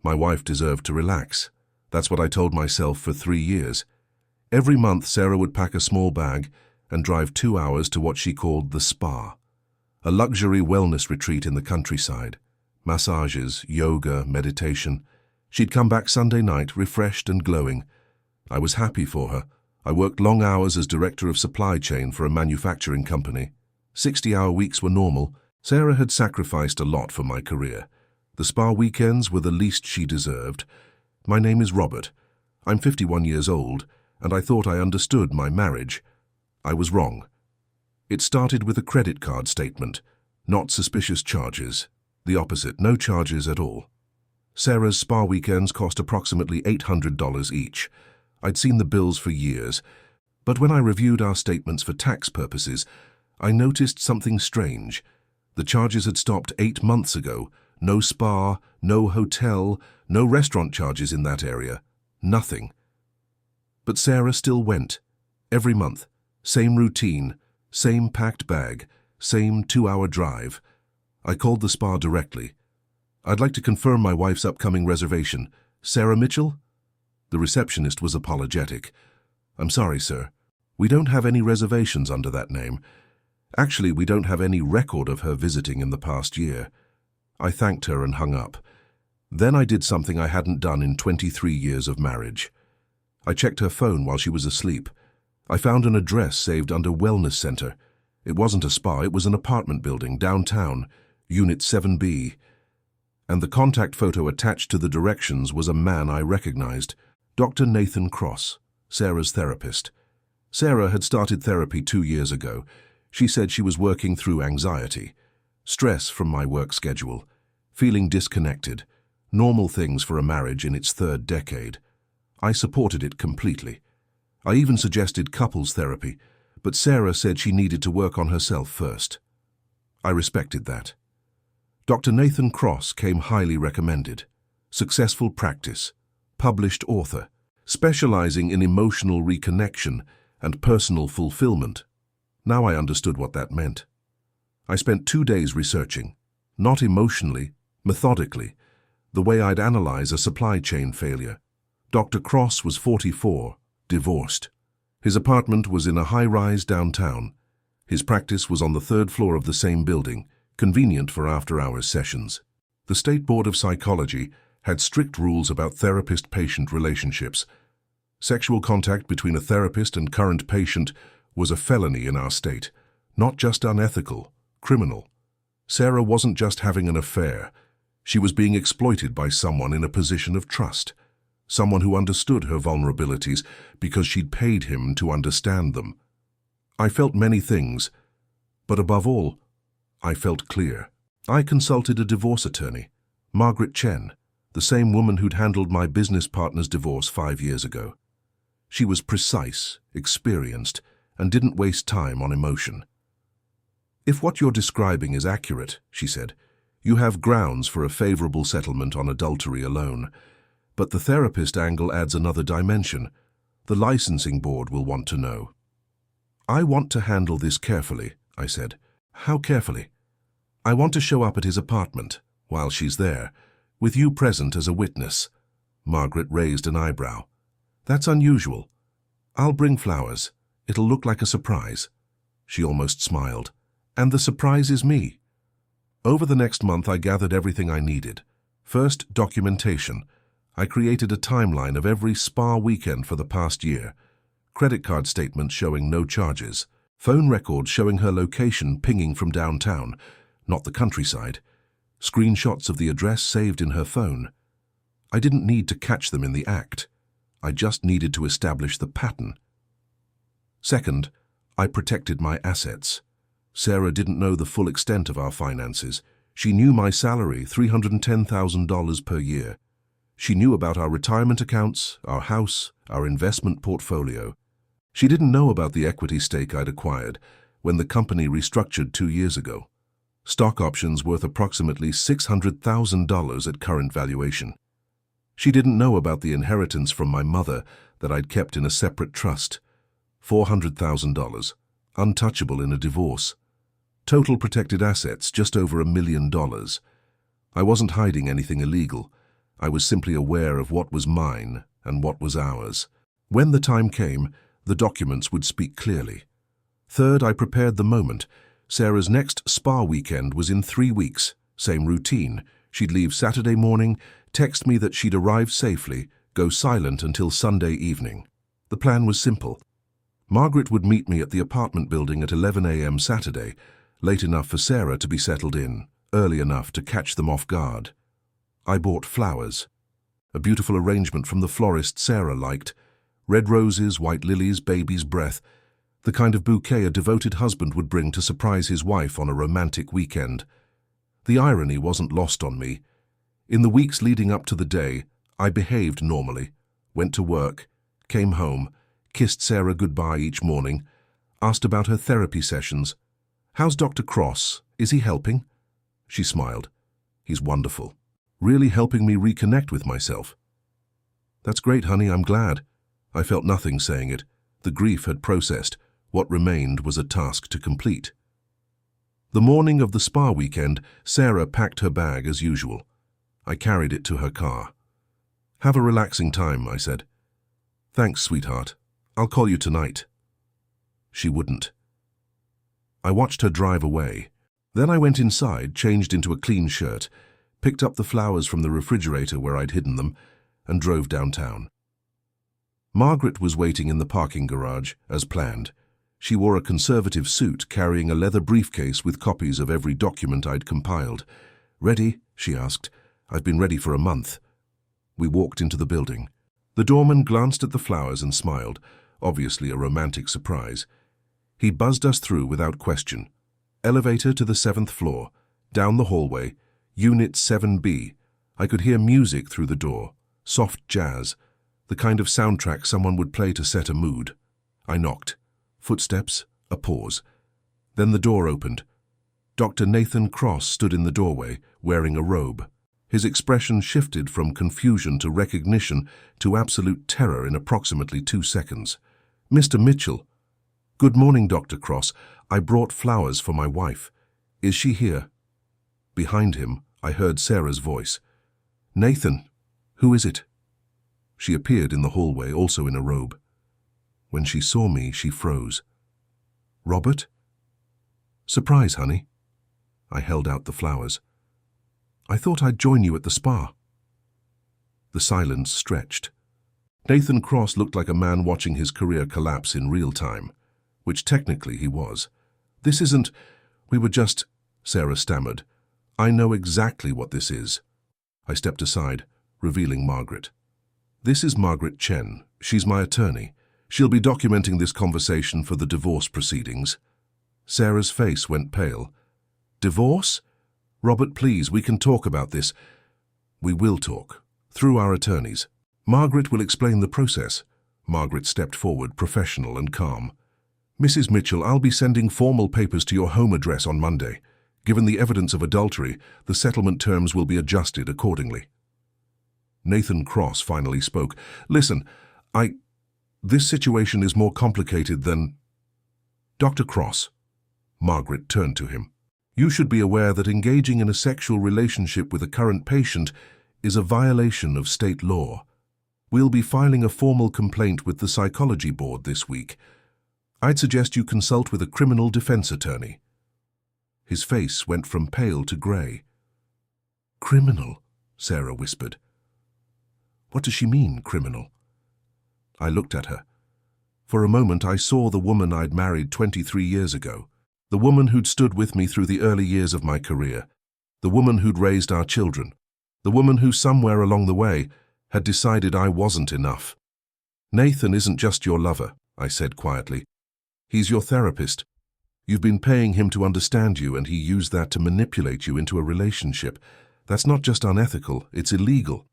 My wife deserved to relax. That's what I told myself for 3 years. Every month, Sarah would pack a small bag and drive 2 hours to what she called the spa, a luxury wellness retreat in the countryside. Massages, yoga, meditation. She'd come back Sunday night, refreshed and glowing. I was happy for her. I worked long hours as director of supply chain for a manufacturing company. 60-hour weeks were normal. Sarah had sacrificed a lot for my career. The spa weekends were the least she deserved. My name is Robert. I'm 51 years old, and I thought I understood my marriage. I was wrong. It started with a credit card statement, not suspicious charges. The opposite, no charges at all. Sarah's spa weekends cost approximately $800 each. I'd seen the bills for years, but when I reviewed our statements for tax purposes, I noticed something strange. The charges had stopped 8 months ago. No spa, no hotel, no restaurant charges in that area. Nothing. But Sarah still went. Every month. Same routine, same packed bag, same 2-hour drive. I called the spa directly. I'd like to confirm my wife's upcoming reservation. Sarah Mitchell? The receptionist was apologetic. I'm sorry, sir. We don't have any reservations under that name. Actually, we don't have any record of her visiting in the past year. I thanked her and hung up. Then I did something I hadn't done in 23 years of marriage. I checked her phone while she was asleep. I found an address saved under Wellness Center. It wasn't a spa, it was an apartment building downtown, Unit 7B. And the contact photo attached to the directions was a man I recognized, Dr. Nathan Cross, Sarah's therapist. Sarah had started therapy 2 years ago. She said she was working through anxiety, stress from my work schedule, feeling disconnected, normal things for a marriage in its 3rd decade. I supported it completely. I even suggested couples therapy, but Sarah said she needed to work on herself first. I respected that. Dr. Nathan Cross came highly recommended. Successful practice, published author, specializing in emotional reconnection and personal fulfillment. Now I understood what that meant. I spent 2 days researching, not emotionally, methodically, the way I'd analyze a supply chain failure. Dr. Cross was 44, divorced. His apartment was in a high-rise downtown. His practice was on the 3rd floor of the same building, convenient for after-hours sessions. The State Board of Psychology had strict rules about therapist-patient relationships. Sexual contact between a therapist and current patient was a felony in our state, not just unethical, criminal. Sarah wasn't just having an affair. She was being exploited by someone in a position of trust. Someone who understood her vulnerabilities because she'd paid him to understand them. I felt many things, but above all, I felt clear. I consulted a divorce attorney, Margaret Chen, the same woman who'd handled my business partner's divorce 5 years ago. She was precise, experienced, and didn't waste time on emotion. If what you're describing is accurate, she said, you have grounds for a favorable settlement on adultery alone. But the therapist angle adds another dimension. The licensing board will want to know. I want to handle this carefully, I said. How carefully? I want to show up at his apartment, while she's there, with you present as a witness. Margaret raised an eyebrow. That's unusual. I'll bring flowers. It'll look like a surprise. She almost smiled. And the surprise is me. Over the next month, I gathered everything I needed. First, documentation. I created a timeline of every spa weekend for the past year. Credit card statements showing no charges. Phone records showing her location pinging from downtown, not the countryside. Screenshots of the address saved in her phone. I didn't need to catch them in the act. I just needed to establish the pattern. Second, I protected my assets. Sarah didn't know the full extent of our finances. She knew my salary, $310,000 per year. She knew about our retirement accounts, our house, our investment portfolio. She didn't know about the equity stake I'd acquired when the company restructured 2 years ago. Stock options worth approximately $600,000 at current valuation. She didn't know about the inheritance from my mother that I'd kept in a separate trust. $400,000, untouchable in a divorce. Total protected assets just over $1 million. I wasn't hiding anything illegal. I was simply aware of what was mine and what was ours. When the time came, the documents would speak clearly. Third, I prepared the moment. Sarah's next spa weekend was in 3 weeks. Same routine. She'd leave Saturday morning, text me that she'd arrive safely, go silent until Sunday evening. The plan was simple. Margaret would meet me at the apartment building at 11 a.m. Saturday, late enough for Sarah to be settled in, early enough to catch them off guard. I bought flowers. A beautiful arrangement from the florist Sarah liked. Red roses, white lilies, baby's breath. The kind of bouquet a devoted husband would bring to surprise his wife on a romantic weekend. The irony wasn't lost on me. In the weeks leading up to the day, I behaved normally, went to work, came home, kissed Sarah goodbye each morning, asked about her therapy sessions. "How's Dr. Cross? Is he helping?" She smiled. "He's wonderful. Really helping me reconnect with myself." "That's great, honey, I'm glad." I felt nothing saying it. The grief had processed. What remained was a task to complete. The morning of the spa weekend, Sarah packed her bag as usual. I carried it to her car. "Have a relaxing time," I said. "Thanks, sweetheart. I'll call you tonight." She wouldn't. I watched her drive away. Then I went inside, changed into a clean shirt, picked up the flowers from the refrigerator where I'd hidden them, and drove downtown. Margaret was waiting in the parking garage, as planned. She wore a conservative suit, carrying a leather briefcase with copies of every document I'd compiled. "Ready?" she asked. "I've been ready for a month." We walked into the building. The doorman glanced at the flowers and smiled, obviously a romantic surprise. He buzzed us through without question. Elevator to the 7th floor, down the hallway, Unit 7B. I could hear music through the door, soft jazz, the kind of soundtrack someone would play to set a mood. I knocked. Footsteps, a pause. Then the door opened. Dr. Nathan Cross stood in the doorway, wearing a robe. His expression shifted from confusion to recognition to absolute terror in approximately 2 seconds. "Mr. Mitchell." "Good morning, Dr. Cross. I brought flowers for my wife. Is she here?" Behind him, I heard Sarah's voice. "Nathan, who is it?" She appeared in the hallway, also in a robe. When she saw me, she froze. "Robert?" "Surprise, honey." I held out the flowers. "I thought I'd join you at the spa." The silence stretched. Nathan Cross looked like a man watching his career collapse in real time, which technically he was. "This isn't... We were just..." Sarah stammered. "I know exactly what this is." I stepped aside, revealing Margaret. "This is Margaret Chen. She's my attorney. She'll be documenting this conversation for the divorce proceedings." Sarah's face went pale. "Divorce? Robert, please, we can talk about this." "We will talk. Through our attorneys. Margaret will explain the process." Margaret stepped forward, professional and calm. "Mrs. Mitchell, I'll be sending formal papers to your home address on Monday. Given the evidence of adultery, the settlement terms will be adjusted accordingly." Nathan Cross finally spoke. "Listen, this situation is more complicated than..." "Dr. Cross." Margaret turned to him. "You should be aware that engaging in a sexual relationship with a current patient is a violation of state law. We'll be filing a formal complaint with the psychology board this week. I'd suggest you consult with a criminal defense attorney." His face went from pale to grey. "Criminal?" Sarah whispered. "What does she mean, criminal?" I looked at her. For a moment I saw the woman I'd married 23 years ago, the woman who'd stood with me through the early years of my career, the woman who'd raised our children, the woman who somewhere along the way had decided I wasn't enough. "Nathan isn't just your lover," I said quietly. "He's your therapist. You've been paying him to understand you, and he used that to manipulate you into a relationship. That's not just unethical, it's illegal."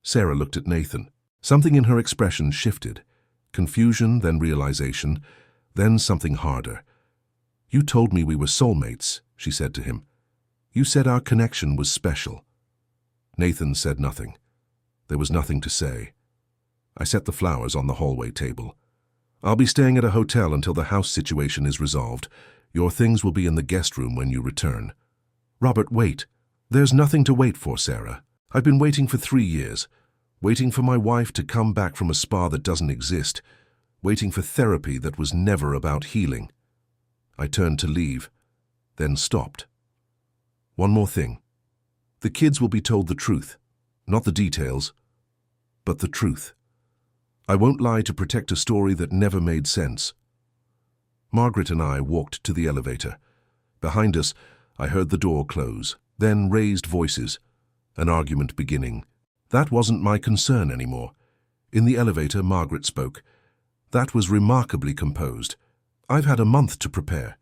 Sarah looked at Nathan. Something in her expression shifted. Confusion, then realization, then something harder. "You told me we were soulmates," she said to him. "You said our connection was special." Nathan said nothing. There was nothing to say. I set the flowers on the hallway table. "I'll be staying at a hotel until the house situation is resolved. Your things will be in the guest room when you return." "Robert, wait." "There's nothing to wait for, Sarah. I've been waiting for 3 years, waiting for my wife to come back from a spa that doesn't exist, waiting for therapy that was never about healing. I turned to leave, then stopped. One more thing. The kids will be told the truth, not the details, but the truth. I won't lie to protect a story that never made sense. Margaret and I walked to the elevator. Behind us, I heard the door close, then raised voices, an argument beginning. That wasn't my concern anymore. In the elevator, Margaret spoke. That was remarkably composed. I've had a month to prepare.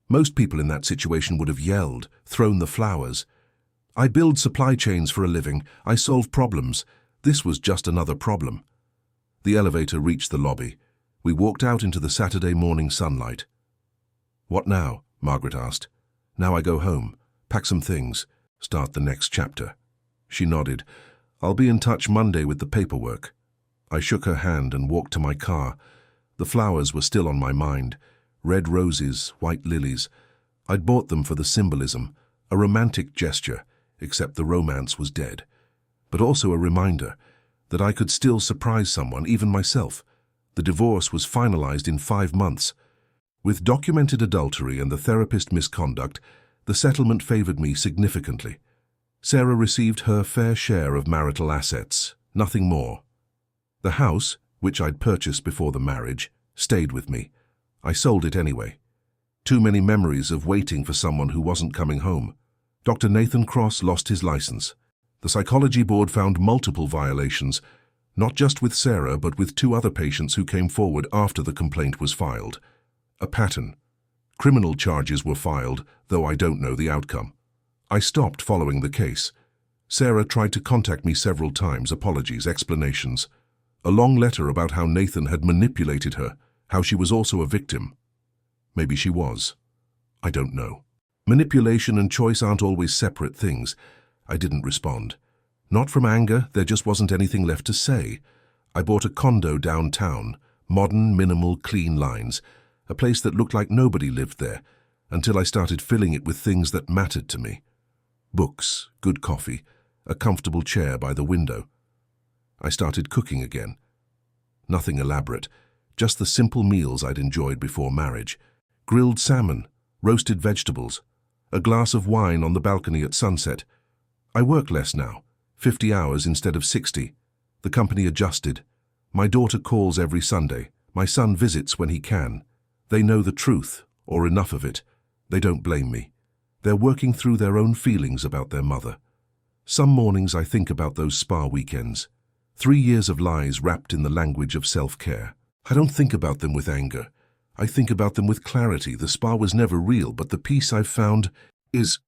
Most people in that situation would have yelled, thrown the flowers. I build supply chains for a living. I solve problems. This was just another problem. The elevator reached the lobby. We walked out into the Saturday morning sunlight. What now? Margaret asked. Now I go home, pack some things, start the next chapter. She nodded. I'll be in touch Monday with the paperwork. I shook her hand and walked to my car. The flowers were still on my mind. Red roses, white lilies. I'd bought them for the symbolism, a romantic gesture, except the romance was dead. But also a reminder that I could still surprise someone, even myself. The divorce was finalized in 5 months. With documented adultery and the therapist misconduct, the settlement favored me significantly. Sarah received her fair share of marital assets, nothing more. The house, which I'd purchased before the marriage, stayed with me. I sold it anyway. Too many memories of waiting for someone who wasn't coming home. Dr. Nathan Cross lost his license. The psychology board found multiple violations, not just with Sarah, but with 2 other patients who came forward after the complaint was filed. A pattern. Criminal charges were filed, though I don't know the outcome. I stopped following the case. Sarah tried to contact me several times, apologies, explanations. A long letter about how Nathan had manipulated her, how she was also a victim. Maybe she was. I don't know. Manipulation and choice aren't always separate things. I didn't respond. Not from anger, there just wasn't anything left to say. I bought a condo downtown, modern, minimal, clean lines, a place that looked like nobody lived there, until I started filling it with things that mattered to me. Books, good coffee, a comfortable chair by the window. I started cooking again. Nothing elaborate, just the simple meals I'd enjoyed before marriage. Grilled salmon, roasted vegetables, a glass of wine on the balcony at sunset. I work less now, 50 hours instead of 60. The company adjusted. My daughter calls every Sunday. My son visits when he can. They know the truth, or enough of it. They don't blame me. They're working through their own feelings about their mother. Some mornings I think about those spa weekends. 3 years of lies wrapped in the language of self-care. I don't think about them with anger. I think about them with clarity. The spa was never real, but the peace I've found is